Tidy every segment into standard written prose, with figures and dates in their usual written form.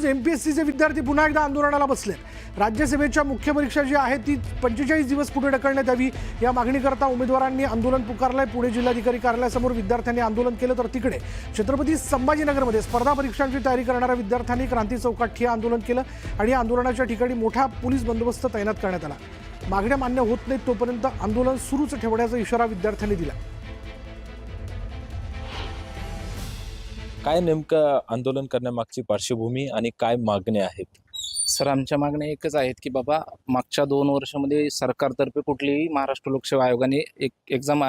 News. एमपीएससीचे विद्यार्थी पुन्हा एकदा आंदोलनाला बसले. राज्यसेवेच्या मुख्य परीक्षा जी आहे ती 45 दिवस पुढे ढकलण्यात यावी या मागणीकरता उमेदवारांनी आंदोलन पुकारलंय. पुणे जिल्हाधिकारी कार्यालयासमोर विद्यार्थ्यांनी आंदोलन केलं, तर तिकडे छत्रपती संभाजीनगरमध्ये स्पर्धा परीक्षांची तयारी करणाऱ्या विद्यार्थ्यांनी क्रांती चौकात ठिय्या आंदोलन केलं आणि या आंदोलनाच्या ठिकाणी मोठा पोलीस बंदोबस्त तैनात करण्यात आला. मागण्या मान्य होत नाहीत तोपर्यंत आंदोलन सुरूच ठेवण्याचा इशारा विद्यार्थ्यांनी दिला. काय नेमकं आंदोलन करण्यामागची पार्श्वभूमी आणि काय मागण्या आहेत? सर, आमच्या मागण्या एकच आहेत की बाबा मागच्या 2 वर्षामध्ये सरकारतर्फे कुठलीही महाराष्ट्र लोकसेवा आयोगाने एक एक्झाम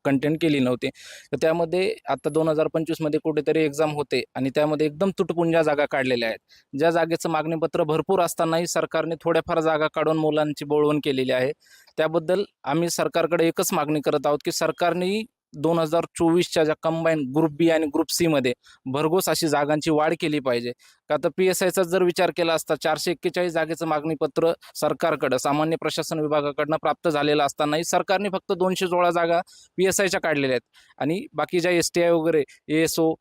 कंटेंट केली नव्हती. तर त्यामध्ये आता 2025 मध्ये कुठेतरी एक्झाम होते आणि त्यामध्ये एकदम तुटपुंज्या जागा काढलेल्या आहेत. ज्या जागेचं मागणीपत्र भरपूर असतानाही सरकारने थोड्याफार जागा काढून मुलांची बोळवण केलेली आहे. त्याबद्दल आम्ही सरकारकडे एकच मागणी करत आहोत की सरकारने 2024च्या ज्या कंबाईन ग्रुप बी आणि ग्रुप सी मध्ये भरघोस अशी जागांची वाढ केली पाहिजे. का तर PSIचा जर विचार केला असता 441 जागेचं मागणीपत्र सरकारकडं सामान्य प्रशासन विभागाकडनं प्राप्त झालेलं असतानाही सरकारने फक्त 216 जागा PSIच्या काढलेल्या आहेत आणि बाकी ज्या STI वगैरे ASO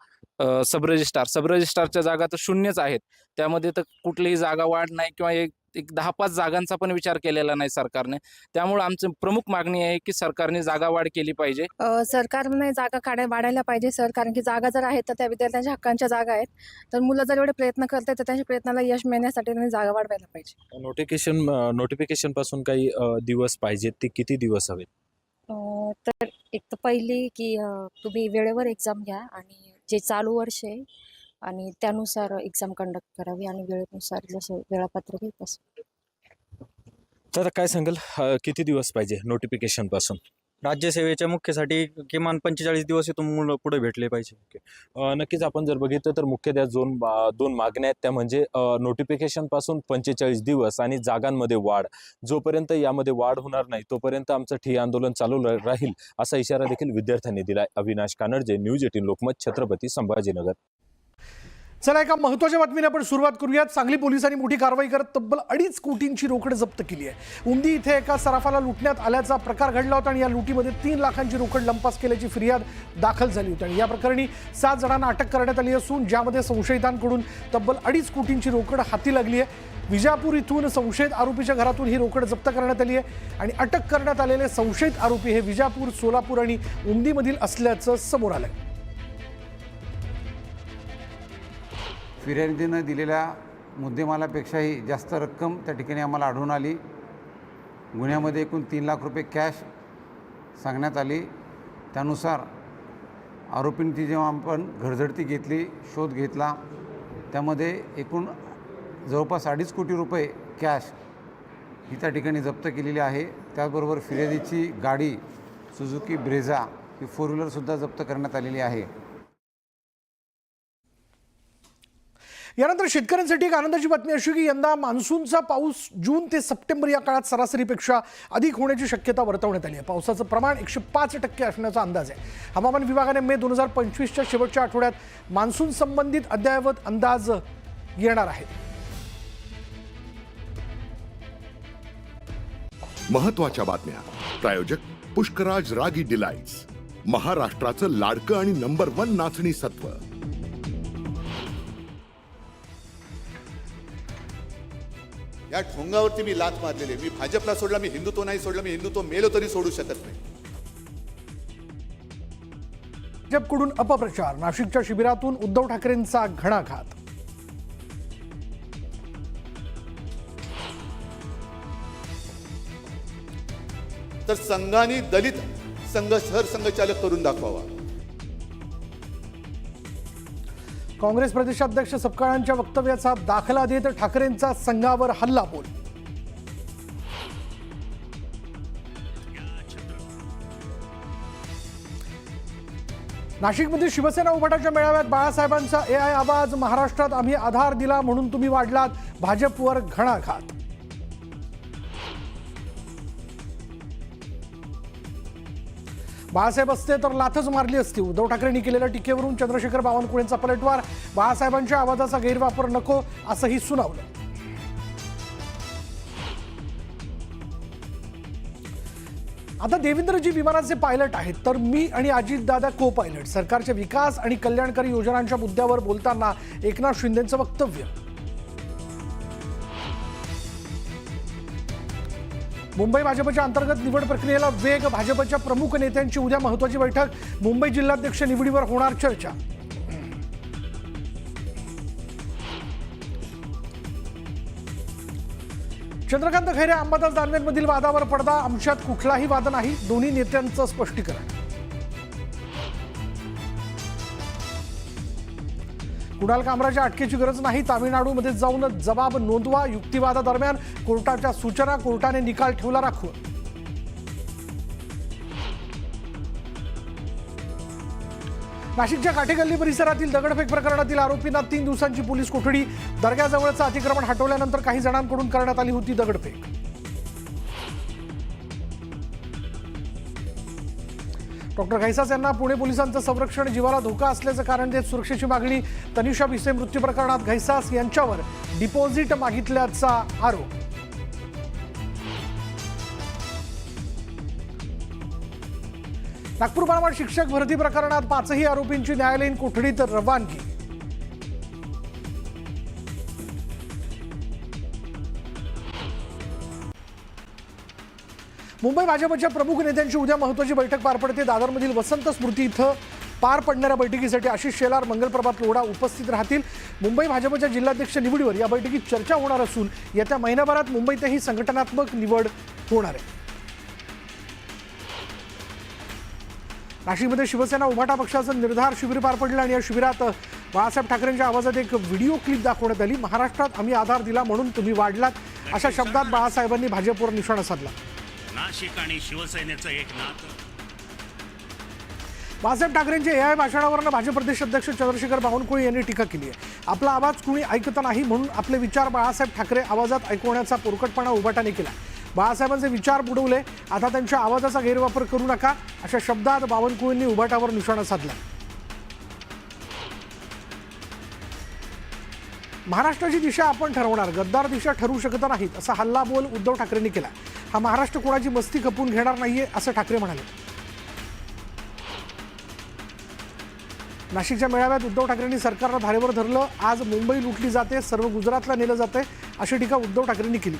सब रजिस्ट्रारच्या जागा तर शून्यच आहेत. त्यामध्ये तर कुठलीही जागा वाढ नाही किंवा एक 10-5 जागांचा पण विचार केलेला नाही सरकारने. त्यामुळे आमची प्रमुख मागणी आहे की सरकारने जागा वाढ केली पाहिजे. सरकारने जागा वाढायला पाहिजे सर, कारण की जागा जर आहेत तर त्या विद्यार्थ्यांच्या हक्कांच्या जागा आहेत. तर मुलं जर एवढे प्रयत्न करतात तर त्यांच्या प्रयत्नाला यश मिळण्यासाठी त्यांनी जागा वाढवायला पाहिजे. नोटिफिकेशन पासून काही दिवस पाहिजेत, ते किती दिवस हवेत? तर एक तर पहिली की तुम्ही वेळेवर एक्झाम घ्या आणि जे चालू वर्ष आहे आणि त्यानुसार एक्झाम कंडक्ट करावी आणि वेळेनुसार जसं वेळापत्रक आहे तसं. तर काय सांगाल, किती दिवस पाहिजे नोटिफिकेशन पासून? राज्यसेवेच्या मुख्यसाठी किमान 45 दिवस इथून मुलं पुढे भेटले पाहिजे. नक्कीच आपण जर बघितलं तर मुख्य त्या दोन मागण्या आहेत, त्या म्हणजे नोटिफिकेशन पासून 45 दिवस आणि जागांमध्ये वाढ. जोपर्यंत यामध्ये वाढ होणार नाही तोपर्यंत आमचं ठिय्या आंदोलन चालू राहील असा इशारा देखील विद्यार्थ्यांनी दिलाय. अविनाश कानडजे, न्यूज 18 लोकमत, छत्रपती संभाजीनगर. चला, एका महत्त्वाच्या बातमीने आपण सुरुवात करूयात. सांगली पोलिसांनी मोठी कारवाई करत तब्बल 2.5 कोटींची रोकड जप्त केली आहे. उमदी इथे एका सराफाला लुटण्यात आल्याचा प्रकार घडला होता आणि या लुटीमध्ये 3 लाखांची रोकड लंपास केल्याची फिर्याद दाखल झाली होती आणि या प्रकरणी 7 जणांना अटक करण्यात आली असून ज्यामध्ये संशयितांकडून तब्बल 2.5 कोटींची रोकड हाती लागली आहे. विजापूर इथून संशयित आरोपीच्या घरातून ही रोकड जप्त करण्यात आली आहे आणि अटक करण्यात आलेले संशयित आरोपी हे विजापूर, सोलापूर आणि उमदीमधील असल्याचं समोर आलंय. फिर्यादीनं दिलेल्या मुद्देमालापेक्षाही जास्त रक्कम त्या ठिकाणी आम्हाला आढळून आली. गुन्ह्यामध्ये एकूण 3 लाख रुपये कॅश सांगण्यात आली. त्यानुसार आरोपींची जेव्हा आपण घरझडती घेतली, शोध घेतला, त्यामध्ये एकूण जवळपास 2.5 कोटी रुपये कॅश ही त्या ठिकाणी जप्त केलेली आहे. त्याचबरोबर फिर्यादीची गाडी सुझुकी ब्रेझा ही 4 व्हीलरसुद्धा जप्त करण्यात आलेली आहे. यानंतर शेतकऱ्यांसाठी एक आनंदाची बातमी अशी की यंदा मान्सूनचा पाऊस जून ते सप्टेंबर या काळात सरासरीपेक्षा अधिक होण्याची शक्यता वर्तवण्यात आली आहे. पावसाचं प्रमाण 105% असण्याचा अंदाज आहे. हवामान विभागाने मे 2025च्या शेवटच्या आठवड्यात मान्सून संबंधित अद्ययावत अंदाज येणार आहेत. महत्त्वाच्या बातम्या. प्रायोजक पुष्कराज रागी डिलाइट्स, महाराष्ट्राचं लाडकं आणि नंबर 1 नाचणी सत्व. या ढोंगावरती मी लाथ मारलेली. मी भाजपला सोडला, मी हिंदुत्व नाही सोडलं. मी हिंदुत्व मेलो तरी सोडू शकत नाही. भाजपकडून अपप्रचार. नाशिकच्या शिबिरातून उद्धव ठाकरेंचा घणाघात. तर संघाने दलित संघ सरसंघचालक करून दाखवावा. काँग्रेस प्रदेशाध्यक्ष सपकाळांच्या वक्तव्याचा दाखला देत ठाकरेंचा संघावर हल्लाबोल. नाशिकमध्ये शिवसेना उभाटाच्या मेळाव्यात बाळासाहेबांचा AI आवाज. महाराष्ट्रात आम्ही आधार दिला म्हणून तुम्ही वाढलात, भाजपवर घणाघात. बाळासाहेब असते तर लाथच मारली असती. उद्धव ठाकरेंनी केलेल्या टीकेवरून चंद्रशेखर बावनकुळेंचा पलटवार. बाळासाहेबांच्या आवाजाचा गैरवापर नको असंही सुनावलं. आता देवेंद्रजी विमानाचे पायलट आहेत तर मी आणि अजितदादा को पायलट. सरकारच्या विकास आणि कल्याणकारी योजनांच्या मुद्द्यावर बोलताना एकनाथ शिंदेंचं वक्तव्य. मुंबई भाजपच्या अंतर्गत निवड प्रक्रियेला वेग, भाजपच्या प्रमुख नेत्यांची उद्या महत्त्वाची बैठक, मुंबई जिल्हाध्यक्ष निवडीवर होणार चर्चा. चंद्रकांत खैरे अंबादास दानवेंमधील वादावर पडदा, आमच्यात कुठलाही वाद नाही, दोन्ही नेत्यांचं स्पष्टीकरण. कुणाल कामराच्या अटकेची गरज नाही, तामिळनाडूमध्ये जाऊन जबाब नोंदवा, युक्तिवादादरम्यान कोर्टाच्या सूचना, कोर्टाने निकाल ठेवला राखून. नाशिकच्या काठेगल्ली परिसरातील दगडफेक प्रकरणातील आरोपींना 3 दिवसांची पोलीस कोठडी, दर्ग्याजवळचं अतिक्रमण हटवल्यानंतर काही जणांकडून करण्यात आली होती दगडफेक. डॉक्टर घैसास यांना पुणे पोलिसांचं संरक्षण, जीवाला धोका असल्याचं कारण देत सुरक्षेची मागणी, तनिषा भिसे मृत्यू प्रकरणात घैसास यांच्यावर डिपॉझिट मागितल्याचा आरोप. नागपूर मनमाड शिक्षक भरती प्रकरणात 5ही आरोपींची न्यायालयीन कोठडीत रवानगी. मुंबई भाजपच्या प्रमुख नेत्यांची उद्या महत्त्वाची बैठक पार पडते. दादरमधील वसंत स्मृती इथं पार पडणाऱ्या बैठकीसाठी आशिष शेलार, मंगलप्रभात लोढा उपस्थित राहतील. मुंबई भाजपच्या जिल्हाध्यक्ष निवडीवर या बैठकीत चर्चा होणार असून येत्या महिनाभरात मुंबईतही संघटनात्मक निवड होणार आहे. नाशिकमध्ये शिवसेना उभाटा पक्षाचं निर्धार शिबिर पार पडलं आणि या शिबिरात बाळासाहेब ठाकरेंच्या आवाजात एक व्हिडिओ क्लिप दाखवण्यात आली. महाराष्ट्रात आम्ही आधार दिला म्हणून तुम्ही वाढलात, अशा शब्दात बाळासाहेबांनी भाजपवर निशाणा साधला. नाशिक आणि शिवसेनेचं एक नातं. बाळासाहेब ठाकरेंच्या AI भाषणावरनं भाजप प्रदेश अध्यक्ष चंद्रशेखर बावनकुळे यांनी टीका केली आहे. आपला आवाज कुणी ऐकत नाही म्हणून आपले विचार बाळासाहेब ठाकरे आवाजात ऐकवण्याचा पोरकटपणा उभाटाने केला. बाळासाहेबांचे विचार बुडवले, आता त्यांच्या आवाजाचा गैरवापर करू नका, अशा शब्दात बावनकुळेंनी उभाटावर निशाणा साधला. महाराष्ट्राची दिशा आपण ठरवणार, गद्दार दिशा ठरवू शकत नाहीत, असा हल्लाबोल उद्धव ठाकरेंनी केला. हा महाराष्ट्र कोणाची मस्ती खपून घेणार नाहीये, असं ठाकरे म्हणाले. नाशिकच्या मेळाव्यात उद्धव ठाकरेंनी सरकारला धारेवर धरलं, आज मुंबई लुटली जाते, सर्व गुजरातला नेलं जाते, अशी टीका उद्धव ठाकरेंनी केली.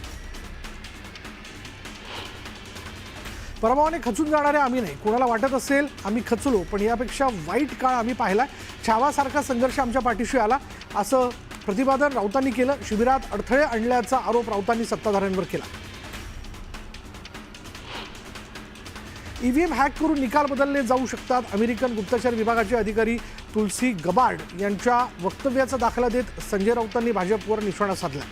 पराभवाने खचून जाणारे आम्ही नाही, कोणाला वाटत असेल आम्ही खचलो, पण यापेक्षा वाईट काळ आम्ही पाहिला, छावासारखा संघर्ष आमच्या पाठीशी आला, असं प्रतिपादन राऊतांनी केलं. शिबिरात अडथळे आणल्याचा आरोप राऊतांनी सत्ताधाऱ्यांवर केला. EVM हॅक करून निकाल बदलले जाऊ शकतात, अमेरिकन गुप्तचर विभागाचे अधिकारी तुलसी गबार्ड यांच्या वक्तव्याचा दाखला देत संजय राऊतांनी भाजपवर निशाणा साधला.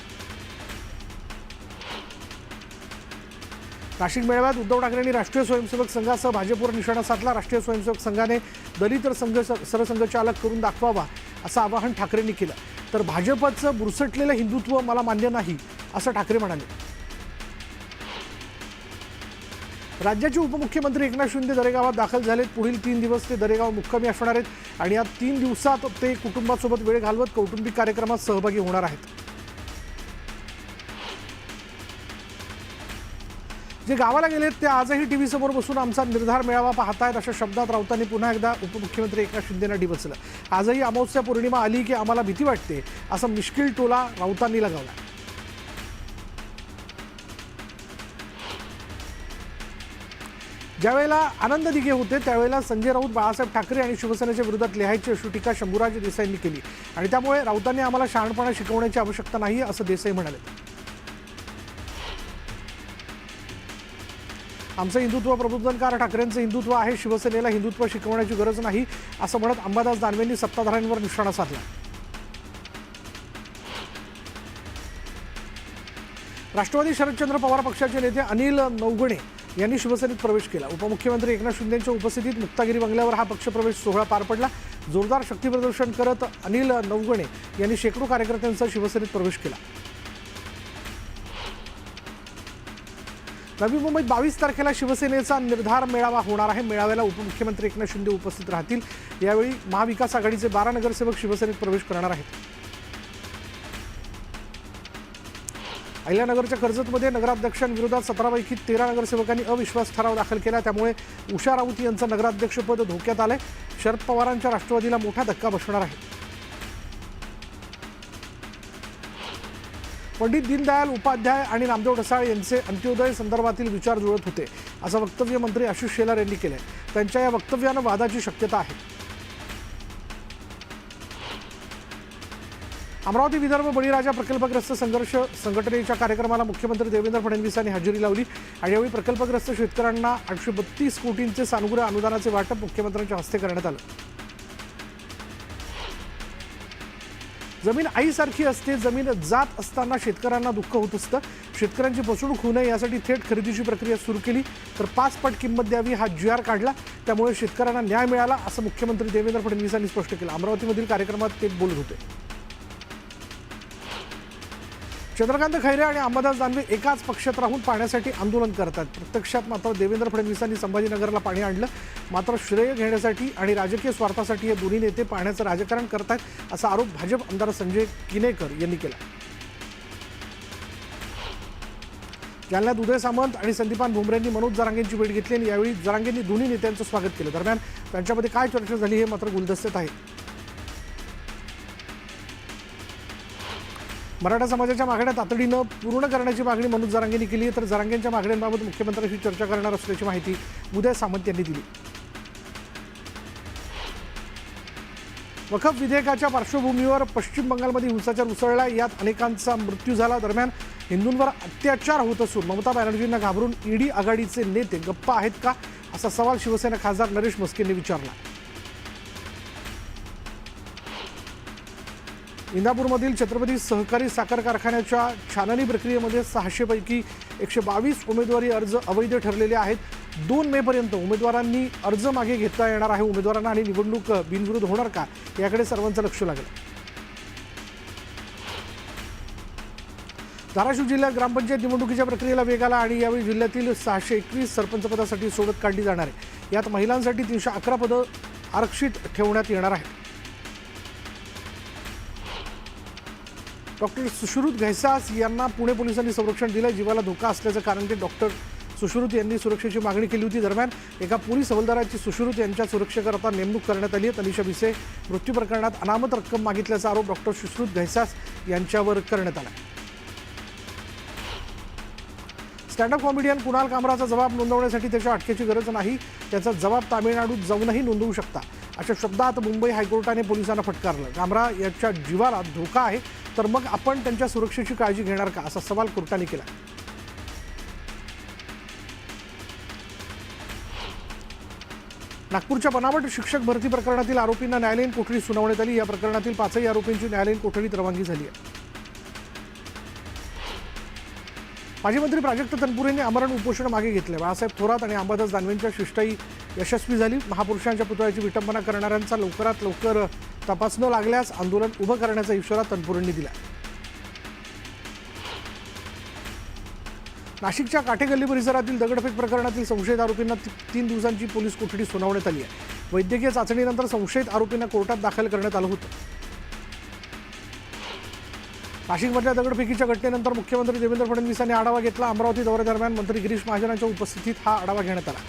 नाशिक मेळाव्यात उद्धव ठाकरेंनी राष्ट्रीय स्वयंसेवक संघासह भाजपवर निशाणा साधला. राष्ट्रीय स्वयंसेवक संघाने दलित सरसंघचालक करून दाखवावा, असं आवाहन ठाकरेंनी केलं. तर भाजपचं बुरसटलेलं हिंदुत्व मला मान्य नाही, असं ठाकरे म्हणाले. राज्याचे उपमुख्यमंत्री एकनाथ शिंदे दरेगावात दाखल झालेत. पुढील 3 दिवस ते दरेगाव मुक्कामी असणार आहेत आणि या 3 दिवसात ते कुटुंबासोबत वेळ घालवत कौटुंबिक कार्यक्रमात सहभागी होणार आहेत. जे गावाला गेलेत ते आजही टीव्ही समोर बसून आमचा निर्धार मेळावा पाहतायत, अशा शब्दात राऊतांनी पुन्हा एकदा उपमुख्यमंत्री एकनाथ शिंदेंना डिवचलं. आजही अमावस्या पौर्णिमा आली की आम्हाला भीती वाटते, असा मिश्किल टोला राऊतांनी लगावला. ज्यावेळेला आनंद दिघे होते त्यावेळेला संजय राऊत बाळासाहेब ठाकरे आणि शिवसेनेच्या विरोधात लिहायची, अशी टीका शंभूराज देसाईंनी केली आणि त्यामुळे राऊतांनी आम्हाला शहाणपणा शिकवण्याची आवश्यकता नाही, असं देसाई म्हणाले. आमचं हिंदुत्व प्रबोधनकार, ठाकरेंचं हिंदुत्व आहे, शिवसेनेला हिंदुत्व शिकवण्याची गरज नाही, असं म्हणत अंबादास दानवेंनी सत्ताधाऱ्यांवर निशाणा साधला. राष्ट्रवादी शरदचंद्र पवार पक्षाचे नेते अनिल नवगणे यांनी शिवसेनेत प्रवेश केला. उपमुख्यमंत्री एकनाथ शिंदेंच्या उपस्थितीत मुक्तागिरी बंगल्यावर हा पक्षप्रवेश सोहळा पार पडला. जोरदार शक्तीप्रदर्शन करत अनिल नवगणे यांनी शेकडो कार्यकर्त्यांचा शिवसेनेत प्रवेश केला. नवी मुंबईत 22 तारखेला शिवसेनेचा निर्धार मेळावा होणार आहे. मेळाव्याला उपमुख्यमंत्री एकनाथ शिंदे उपस्थित राहतील. यावेळी महाविकास आघाडीचे 12 नगरसेवक शिवसेनेत प्रवेश करणार आहेत. अहिल्यानगरच्या कर्जतमध्ये नगराध्यक्षांविरोधात 17 पैकी 13 नगरसेवकांनी अविश्वास ठराव दाखल केला. त्यामुळे उषा राऊत यांचं नगराध्यक्षपद धोक्यात आलंय. शरद पवारांच्या राष्ट्रवादीला मोठा धक्का बसणार आहे. पंडित दीनदयाल उपाध्याय आणि नामदेव ढसाळ यांचे अंत्योदय संदर्भातील विचार जुळत होते असं वक्तव्य मंत्री आशिष शेलार यांनी केलंय. त्यांच्या या वक्तव्यानं वादाची शक्यता आहे. अमरावती विदर्भ बळीराजा प्रकल्पग्रस्त संघर्ष संघटनेच्या कार्यक्रमाला मुख्यमंत्री देवेंद्र फडणवीस यांनी हजेरी लावली आणि यावेळी प्रकल्पग्रस्त शेतकऱ्यांना 832 कोटींचे सानुग्रह अनुदानाचे वाटप मुख्यमंत्र्यांच्या हस्ते करण्यात आलं. जमीन आईसारखी असते. जमीन जात असताना शेतकऱ्यांना दुःख होत असतं. शेतकऱ्यांची फसवणूक होऊ नये यासाठी थेट खरेदीची प्रक्रिया सुरू केली तर 5 पट किंमत द्यावी हा GR काढला. त्यामुळे शेतकऱ्यांना न्याय मिळाला असं मुख्यमंत्री देवेंद्र फडणवीस यांनी स्पष्ट केलं. अमरावतीमधील कार्यक्रमात ते बोलत होते. चंद्रकांत खैरे आणि अंबादास दानवे एकाच पक्षात राहून पाण्यासाठी आंदोलन करतात. प्रत्यक्षात मात्र देवेंद्र फडणवीसांनी संभाजीनगरला पाणी आणलं. मात्र श्रेय घेण्यासाठी आणि राजकीय स्वार्थासाठी हे दोन्ही नेते पाण्याचं राजकारण करतात असा आरोप भाजप आमदार संजय किनेकर यांनी केला. जालन्यात उदय सामंत आणि संदीपान भुमरेंनी मनोज जरांगेंची भेट घेतली आणि यावेळी जरांगेंनी दोन्ही नेत्यांचं स्वागत केलं. दरम्यान त्यांच्यामध्ये काय चर्चा झाली हे मात्र गुलदस्त्यात आहे. मराठा समाजाच्या मागण्या तातडीनं पूर्ण करण्याची मागणी मनोज जरांगेंनी केली आहे तर जरांगेंच्या मागण्यांबाबत मुख्यमंत्र्यांशी चर्चा करणार असल्याची माहिती उदय सामंत यांनी दिली. वखफ विधेयकाच्या पार्श्वभूमीवर पश्चिम बंगालमध्ये हिंसाचार उसळला. यात अनेकांचा मृत्यू झाला. दरम्यान हिंदूंवर अत्याचार होत असून ममता बॅनर्जींना घाबरून ईडी आघाडीचे नेते गप्प आहेत का असा सवाल शिवसेना खासदार नरेश म्हस्केंनी विचारला. इंदापूरमधील छत्रपती सहकारी साखर कारखान्याच्या छाननी प्रक्रियेमध्ये 600 पैकी 122 उमेदवारी अर्ज अवैध ठरलेले आहेत. 2 मेपर्यंत उमेदवारांनी अर्ज मागे घेता येणार आहे. उमेदवारांना आणि निवडणूक बिनविरोध होणार का याकडे सर्वांचं लक्ष लागलं. धाराशिव जिल्ह्यात ग्रामपंचायत निवडणुकीच्या प्रक्रियेला वेग आला आणि यावेळी जिल्ह्यातील 621 सरपंच पदासाठी सोडत काढली जाणार आहे. यात महिलांसाठी 311 पदं आरक्षित ठेवण्यात येणार आहेत. डॉक्टर सुश्रुत घैसास यांना पुणे पोलिसांनी संरक्षण दिलं. जीवाला धोका असल्याचं कारण ते डॉक्टर सुश्रुत यांनी सुरक्षेची मागणी केली होती. दरम्यान एका पोलीस हवालदाराची सुश्रुत यांच्या सुरक्षेकरता नेमणूक करण्यात आली आहे. तनिषा भिसे मृत्यू प्रकरणात अनामत रक्कम मागितल्याचा आरोप डॉक्टर सुश्रुत घैसास यांच्यावर करण्यात आला. स्टँडअप कॉमेडियन कुणाल कामराचा जबाब नोंदवण्यासाठी त्याच्या अटकेची गरज नाही. त्याचा जबाब तामिळनाडूत जाऊनही नोंदवू शकता अशा शब्दात मुंबई हायकोर्टाने पोलिसांना फटकारलं. कामरा याच्या जीवाला धोका आहे तर मग आपण त्यांच्या सुरक्षेची काळजी घेणार का असा सवाल कोर्टाने केला. नागपूरच्या बनावट शिक्षक भरती प्रकरणातील आरोपींना न्यायालयीन कोठडी सुनावण्यात आली. या प्रकरणातील 5ही आरोपींची न्यायालयीन कोठडीत रवानगी झाली आहे. माजी मंत्री प्राजक्त तनपुरेंनी आमरण उपोषण मागे घेतले. बाळासाहेब थोरात आणि अंबादास दानवेंच्या शिष्टाई यशस्वी झाली. महापुरुषांच्या पुतळ्याची विटंबना करणाऱ्यांचा लवकरात लवकर तपास न लागल्यास आंदोलन उभं करण्याचा इशारा तनपुरेंनी दिला. नाशिकच्या काठेगल्ली परिसरातील दगडफेक प्रकरणातील संशयित आरोपींना 3 दिवसांची पोलीस कोठडी सुनावण्यात आली आहे. वैद्यकीय चाचणीनंतर संशयित आरोपींना कोर्टात दाखल करण्यात आलं होतं. नाशिकमधल्या दगडफेकीच्या घटनेनंतर मुख्यमंत्री देवेंद्र फडणवीसांनी आढावा घेतला. अमरावती दौऱ्यादरम्यान मंत्री गिरीश महाजनांच्या उपस्थितीत हा आढावा घेण्यात आला.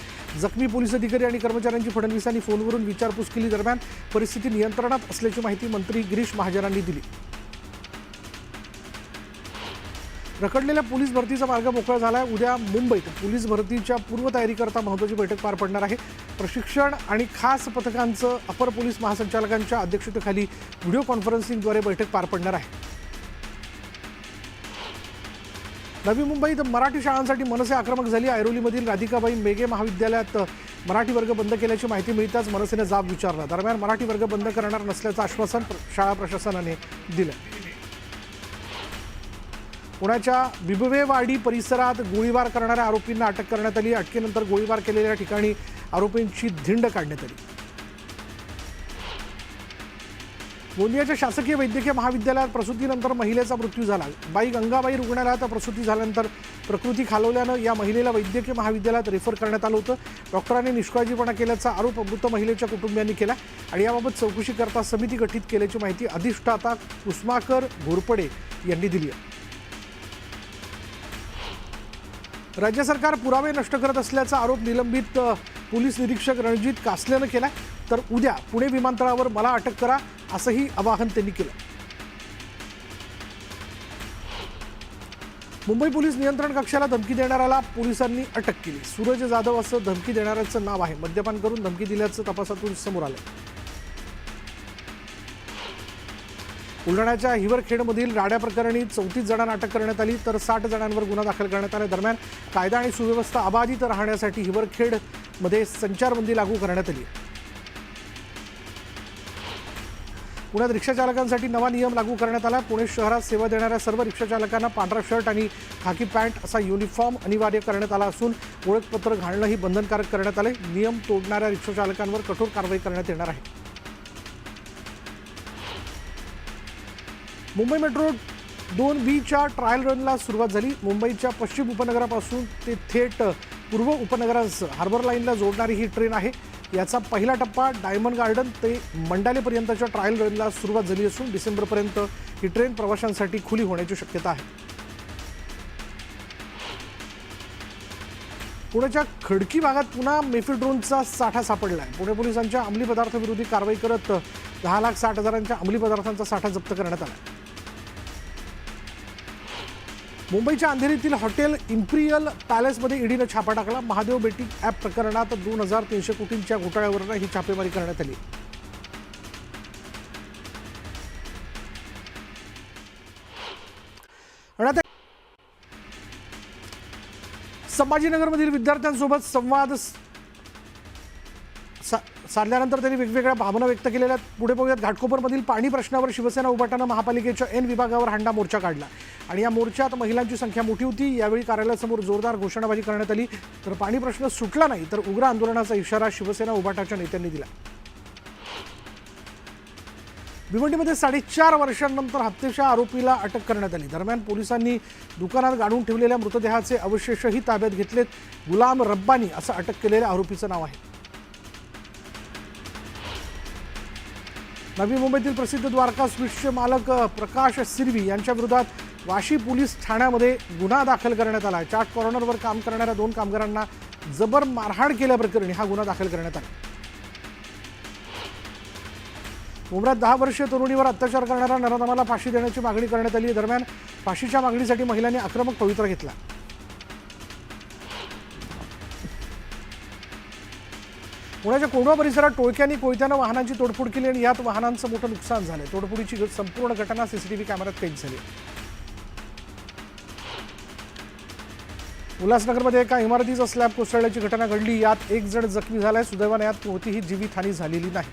जखमी पोलीस अधिकारी आणि कर्मचाऱ्यांची फडणवीसांनी फोनवरून विचारपूस केली. दरम्यान परिस्थिती नियंत्रणात असल्याची माहिती मंत्री गिरीश महाजनांनी दिली. रखडलेल्या पोलीस भरतीचा मार्ग मोकळा झाला. उद्या मुंबईत पोलीस भरतीच्या पूर्वतयारीकरता महत्त्वाची बैठक पार पडणार आहे. प्रशिक्षण आणि खास पथकांचं अपर पोलीस महासंचालकांच्या अध्यक्षतेखाली व्हिडिओ कॉन्फरन्सिंगद्वारे बैठक पार पडणार आहे. नवी मुंबईत मराठी शाळांसाठी मनसे आक्रमक झाली. ऐरोलीमधील राधिकाबाई मेघे महाविद्यालयात मराठी वर्ग बंद केल्याची माहिती मिळताच मनसेने जाब विचारला. दरम्यान मराठी वर्ग बंद करणार नसल्याचं आश्वासन शाळा प्रशासनाने दिलं. पुण्याच्या बिबवेवाडी परिसरात गोळीबार करणाऱ्या आरोपींना अटक करण्यात आली. अटकेनंतर गोळीबार केलेल्या ठिकाणी आरोपींची धिंड काढण्यात आली. गोंदियाच्या शासकीय वैद्यकीय महाविद्यालयात प्रसूतीनंतर महिलेचा मृत्यू झाला. बाई गंगाबाई रुग्णालयात प्रसूती झाल्यानंतर प्रकृती खालवल्यानं या महिलेला वैद्यकीय महाविद्यालयात रेफर करण्यात आलं होतं. डॉक्टरांनी निष्काळजीपणा केल्याचा आरोप मृत महिलेच्या कुटुंबियांनी केला आणि याबाबत चौकशी करता समिती गठीत केल्याची माहिती अधिष्ठाता कुसमाकर घोरपडे यांनी दिली आहे. राज्य सरकार पुरावे नष्ट करत असल्याचा आरोप निलंबित पोलीस निरीक्षक रणजित कासलेनं केला. तर उद्या पुणे विमानतळावर मला अटक करा असंही आवाहन त्यांनी केलं. मुंबई पोलीस नियंत्रण कक्षाला धमकी देणाऱ्याला पोलिसांनी अटक केली. सूरज जाधव असं धमकी देणाऱ्याचं नाव आहे. मद्यपान करून धमकी दिल्याचं तपासातून समोर आलं. बुलढाण्याच्या हिवरखेडमधील राड्या प्रकरणी 34 जणांना अटक करण्यात आली तर 60 जणांवर गुन्हा दाखल करण्यात आला. दरम्यान कायदा आणि सुव्यवस्था अबाधित राहण्यासाठी हिवरखेडमध्ये संचारबंदी लागू करण्यात आली. पुण्यात रिक्षाचालकांसाठी नवा नियम लागू करण्यात आला. पुणे शहरात सेवा देणाऱ्या सर्व रिक्षाचालकांना पांढरा शर्ट आणि खाकी पॅन्ट असा युनिफॉर्म अनिवार्य करण्यात आला असून ओळखपत्र घालणंही बंधनकारक करण्यात आले. नियम तोडणाऱ्या रिक्षाचालकांवर कठोर कारवाई करण्यात येणार आहे. मुंबई मेट्रो 2B ट्रायल रनला सुरुवात झाली. मुंबईच्या पश्चिम उपनगरापासून ते थेट पूर्व उपनगरांसह हार्बर लाईनला जोडणारी ही ट्रेन आहे. याचा पहिला टप्पा डायमंड गार्डन ते मंडालेपर्यंतच्या ट्रायल रनला सुरुवात झाली असून डिसेंबरपर्यंत ही ट्रेन प्रवाशांसाठी खुली होण्याची शक्यता आहे. पुण्याच्या खडकी भागात पुन्हा मेफेड्रोनचा साठा सापडला आहे. पुणे पोलिसांच्या अंमली पदार्थ विरोधी कारवाई करत 10,60,000च्या अंमली पदार्थांचा साठा जप्त करण्यात आला. मुंबईच्या अंधेरीतील हॉटेल इम्पिरियल पॅलेसमध्ये ईडीनं छापा टाकला. महादेव बेटिंग ॲप प्रकरणात 2,300 कोटींच्या घोटाळ्यावरून ही छापेमारी करण्यात आली. संभाजीनगरमधील विद्यार्थ्यांसोबत संवाद साधल्यानंतर त्यांनी वेगवेगळ्या भावना व्यक्त केलेल्या. पुढे पाहूयात. घाटकोपरमधील पाणी प्रश्नावर शिवसेना उभाटानं महापालिकेच्या एन विभागावर हांडा मोर्चा काढला आणि या मोर्चात महिलांची संख्या मोठी होती. यावेळी कार्यालयासमोर जोरदार घोषणाबाजी करण्यात आली. तर पाणी प्रश्न सुटला नाही तर उग्र आंदोलनाचा इशारा शिवसेना उभाटाच्या नेत्यांनी दिला. भिवंडीमध्ये 4.5 वर्षांनंतर हत्येच्या आरोपीला अटक करण्यात आली. दरम्यान पोलिसांनी दुकानात गाडून ठेवलेल्या मृतदेहाचे अवशेषही ताब्यात घेतलेत. गुलाम रब्बानी असं अटक केलेल्या आरोपीचं नाव आहे. नवी मुंबईतील प्रसिद्ध द्वारका स्वीट्सचे मालक प्रकाश सिरवी यांच्या विरोधात वाशी पोलीस ठाण्यामध्ये गुन्हा दाखल करण्यात आला. चाट कॉर्नरवर काम करणाऱ्या 2 कामगारांना जबर मारहाण केल्याप्रकरणी हा गुन्हा दाखल करण्यात आला. मुंबईत 10 वर्षीय तरुणीवर अत्याचार करणाऱ्या नराधमाला फाशी देण्याची मागणी करण्यात आली. दरम्यान फाशीच्या मागणीसाठी महिलांनी आक्रमक पवित्रा घेतला. पुण्याच्या कोंढवा परिसरात टोळक्यांनी कोयत्यानं वाहनांची तोडफोड केली आणि यात वाहनांचं मोठं नुकसान झालं. तोडफोडीची संपूर्ण घटना सीसीटीव्ही कॅमेऱ्यात कैद झाली. उल्हासनगरमध्ये एका इमारतीचा स्लॅब कोसळल्याची घटना घडली. यात 1 जण जखमी झालाय. सुदैवाने यात कोणतीही जीवितहानी झालेली नाही.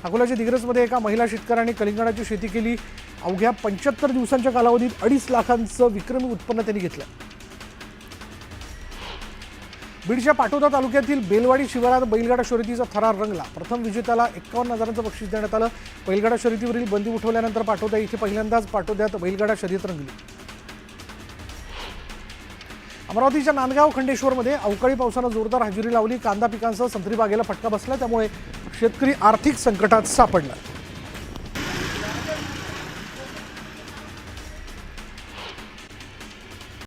अकोल्याच्या दिग्रसमध्ये एका महिला शेतकऱ्याने कलिंगडाची शेती केली. अवघ्या 75 दिवसांच्या कालावधीत 2.5 लाखांचं विक्रमी उत्पन्न त्यांनी घेतलं. बीडच्या पाटोदा तालुक्यातील बेलवाडी शिवारात बैलगाडा शर्यतीचा थरार रंगला. प्रथम विजेत्याला 51,000चं बक्षीस देण्यात आलं. बैलगाडा शर्यतीवरील बंदी उठवल्यानंतर पाटोदा इथे पहिल्यांदाच पाटोद्यात बैलगाडा शर्यत रंगली. अमरावतीच्या नांदगाव खंडेश्वरमध्ये अवकाळी पावसानं जोरदार हजेरी लावली. कांदा पिकांसह संत्री बागेला फटका बसला. त्यामुळे शेतकरी आर्थिक संकटात सापडला.